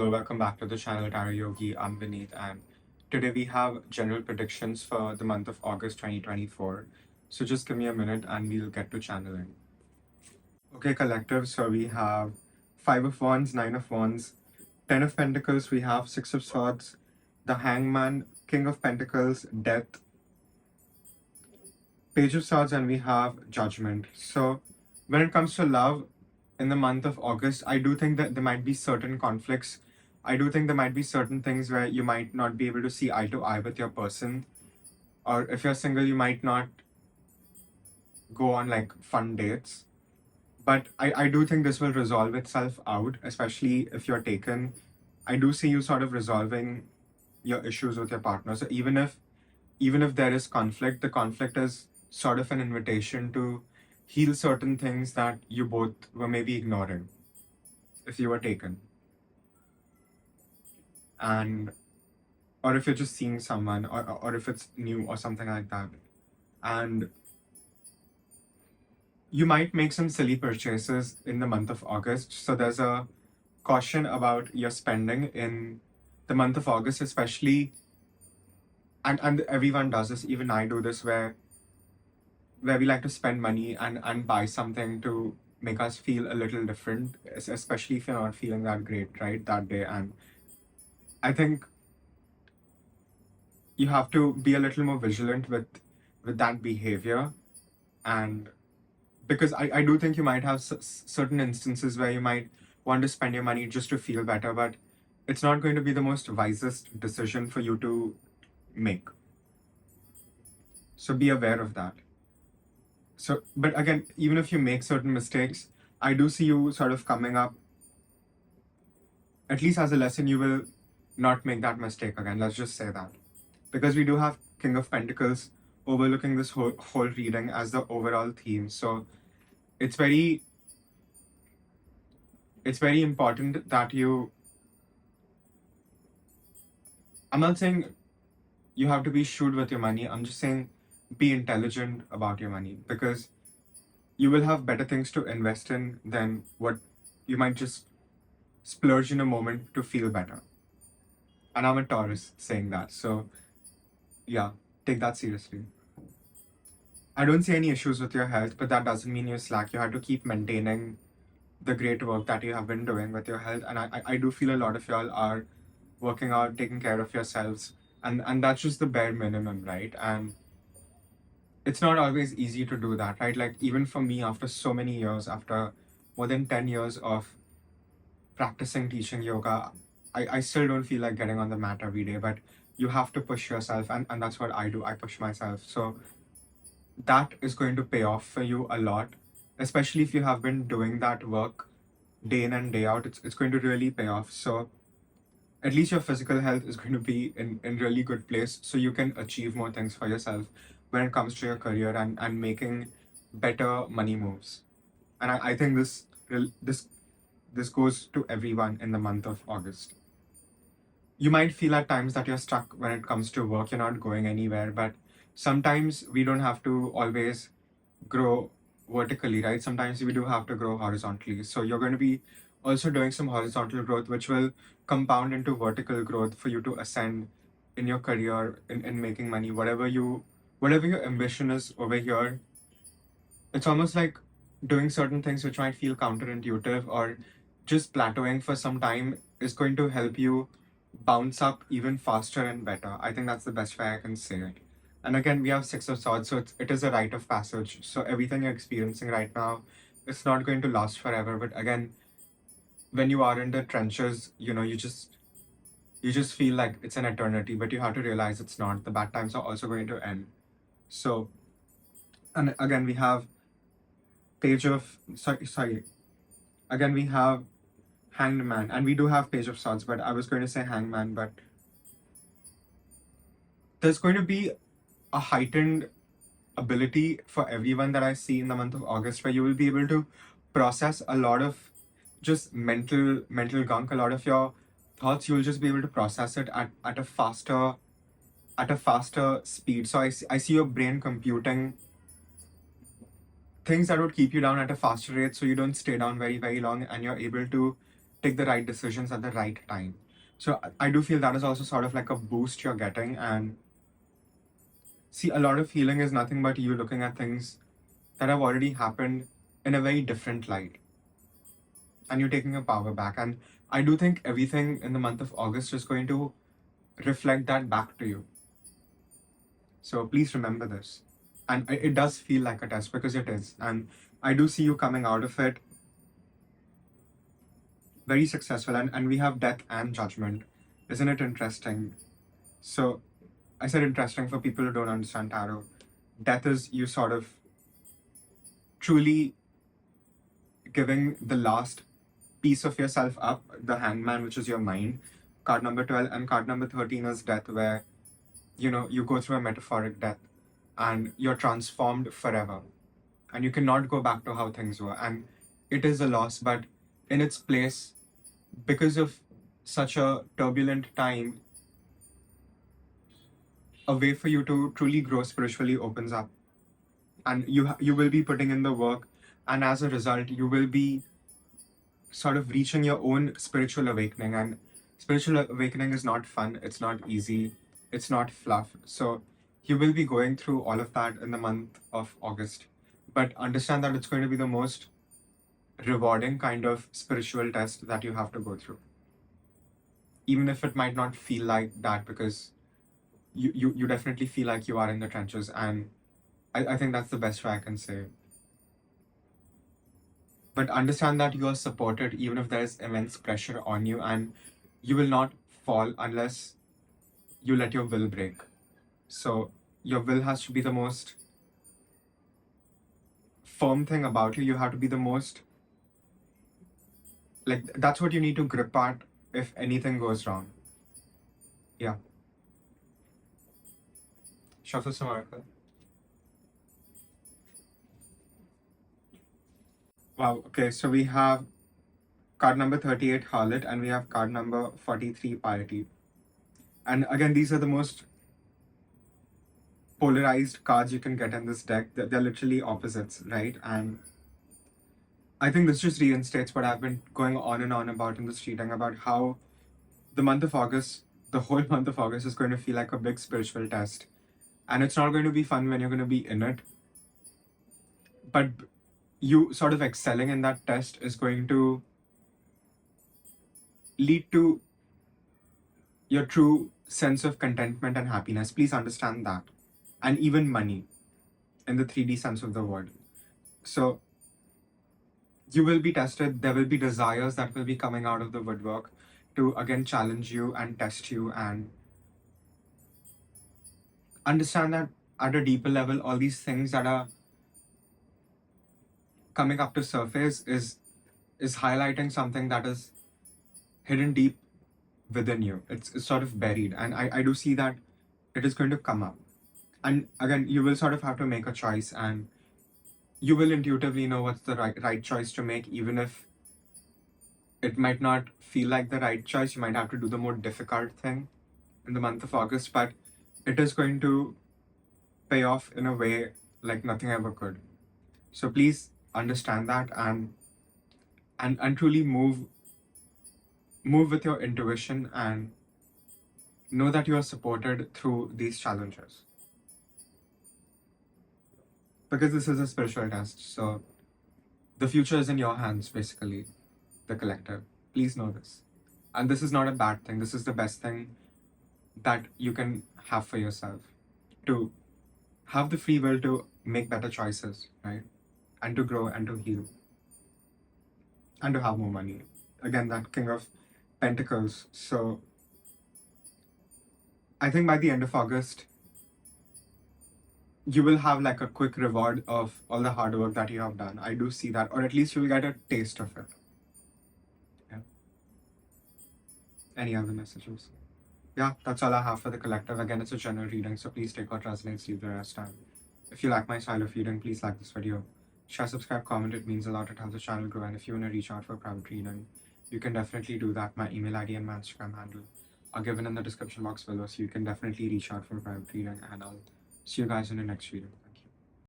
Hello, welcome back to the channel Tarot Yogi. I'm Vinit, and today we have general predictions for the month of August 2024. So just give me a minute and we'll get to channeling. Okay, collective. So we have Five of Wands, Nine of Wands, Ten of Pentacles, we have Six of Swords, the Hangman, King of Pentacles, Death, Page of Swords, and we have Judgment. So when it comes to love in the month of August, I do think that there might be certain conflicts. I do think there might be certain things where you might not be able to see eye to eye with your person. Or if you're single, you might not go on like fun dates. But I do think this will resolve itself out, especially if you're taken. I do see you sort of resolving your issues with your partner. So even if there is conflict, the conflict is sort of an invitation to heal certain things that you both were maybe ignoring if you were taken. And or if you're just seeing someone, or if it's new or something like that. And you might make some silly purchases in the month of August. So there's a caution about your spending in the month of August, especially, and everyone does this, even I do this, where we like to spend money and buy something to make us feel a little different, especially if you're not feeling that great, right, that day. And I think you have to be a little more vigilant with that behavior. And because I do think you might have certain instances where you might want to spend your money just to feel better, but it's not going to be the most wisest decision for you to make. So be aware of that. So, but again, even if you make certain mistakes, I do see you sort of coming up, at least as a lesson, you will not make that mistake again. Let's just say that. Because we do have King of Pentacles overlooking this whole reading as the overall theme. So it's very important that I'm not saying you have to be shrewd with your money. I'm just saying be intelligent about your money, because you will have better things to invest in than what you might just splurge in a moment to feel better. And I'm a Taurus saying that. So yeah, take that seriously. I don't see any issues with your health, but that doesn't mean you're slack. You have to keep maintaining the great work that you have been doing with your health. And I do feel a lot of y'all are working out, taking care of yourselves. And that's just the bare minimum, right? And it's not always easy to do that, right? Like even for me, after so many years, after more than 10 years of practicing teaching yoga, I still don't feel like getting on the mat every day, but you have to push yourself. And that's what I do. I push myself. So that is going to pay off for you a lot, especially if you have been doing that work day in and day out. It's going to really pay off. So at least your physical health is going to be in really good place, so you can achieve more things for yourself when it comes to your career and making better money moves. And I think this goes to everyone in the month of August. You might feel at times that you're stuck when it comes to work, you're not going anywhere, but sometimes we don't have to always grow vertically, right? Sometimes we do have to grow horizontally. So you're going to be also doing some horizontal growth, which will compound into vertical growth for you to ascend in your career, in making money, whatever your ambition is over here. It's almost like doing certain things which might feel counterintuitive, or just plateauing for some time is going to help you bounce up even faster and better. I think that's the best way I can say it. And again, we have Six of Swords, so it is a rite of passage. So everything you're experiencing right now, it's not going to last forever. But again, when you are in the trenches, you just feel like it's an eternity, but you have to realize it's not. The bad times are also going to end. So, and again, we have Page of sorry. Again, we have Hanged Man, and we do have Page of Swords, but I was going to say Hangman, but there's going to be a heightened ability for everyone that I see in the month of August, where you will be able to process a lot of just mental gunk, a lot of your thoughts. You'll just be able to process it at a faster speed. So I see your brain computing things that would keep you down at a faster rate, so you don't stay down very, very long, and you're able to take the right decisions at the right time. So I do feel that is also sort of like a boost you're getting. And see, a lot of healing is nothing but you looking at things that have already happened in a very different light, and you're taking your power back. And I do think everything in the month of August is going to reflect that back to you. So please remember this. And it does feel like a test because it is. And I do see you coming out of it very successful. And we have death and judgment. Isn't it interesting? So I said interesting for people who don't understand tarot. Death is you sort of truly giving the last piece of yourself up, the hangman, which is your mind, card number 12, and card number 13 is death, where you go through a metaphoric death and you're transformed forever and you cannot go back to how things were. And it is a loss, but in its place, because of such a turbulent time, a way for you to truly grow spiritually opens up, and you will be putting in the work, and as a result you will be sort of reaching your own spiritual awakening. And spiritual awakening is not fun, it's not easy, it's not fluff. So you will be going through all of that in the month of August, but understand that it's going to be the most rewarding kind of spiritual test that you have to go through, even if it might not feel like that, because you definitely feel like you are in the trenches. And I think that's the best way I can say. But understand that you are supported even if there's immense pressure on you, and you will not fall unless you let your will break. So your will has to be the most firm thing about you. You have to be the most, like, that's what you need to grip at if anything goes wrong. Yeah. Shuffle some oracle. Wow. Okay. So we have card number 38, Harlot, and we have card number 43, Piety. And again, these are the most polarized cards you can get in this deck. They're literally opposites, right? And I think this just reinstates what I've been going on and on about in this reading, about how the month of August, the whole month of August, is going to feel like a big spiritual test. And it's not going to be fun when you're going to be in it. But you sort of excelling in that test is going to lead to your true sense of contentment and happiness. Please understand that. And even money in the 3D sense of the word. So you will be tested. There will be desires that will be coming out of the woodwork to again challenge you and test you, and understand that at a deeper level, all these things that are coming up to surface is highlighting something that is hidden deep within you. It's sort of buried, and I do see that it is going to come up. And again, you will sort of have to make a choice, and you will intuitively know what's the right choice to make, even if it might not feel like the right choice. You might have to do the more difficult thing in the month of August, but it is going to pay off in a way like nothing ever could. So please understand that, and truly move with your intuition, and know that you are supported through these challenges, because this is a spiritual test. So the future is in your hands, basically, the collective. Please know this. And this is not a bad thing. This is the best thing that you can have for yourself, to have the free will to make better choices, right? And to grow and to heal and to have more money. Again, that King of Pentacles. So I think by the end of August, you will have like a quick reward of all the hard work that you have done. I do see that, or at least you'll get a taste of it. Yeah. Any other messages? Yeah, that's all I have for the collective. Again, it's a general reading, so please take what resonates, leave the rest. And if you like my style of reading, please like this video. Share, subscribe, comment. It means a lot. It helps the channel grow. And if you want to reach out for a private reading, you can definitely do that. My email ID and my Instagram handle are given in the description box below, so you can definitely reach out for a private reading. And I'll see you guys in the next video.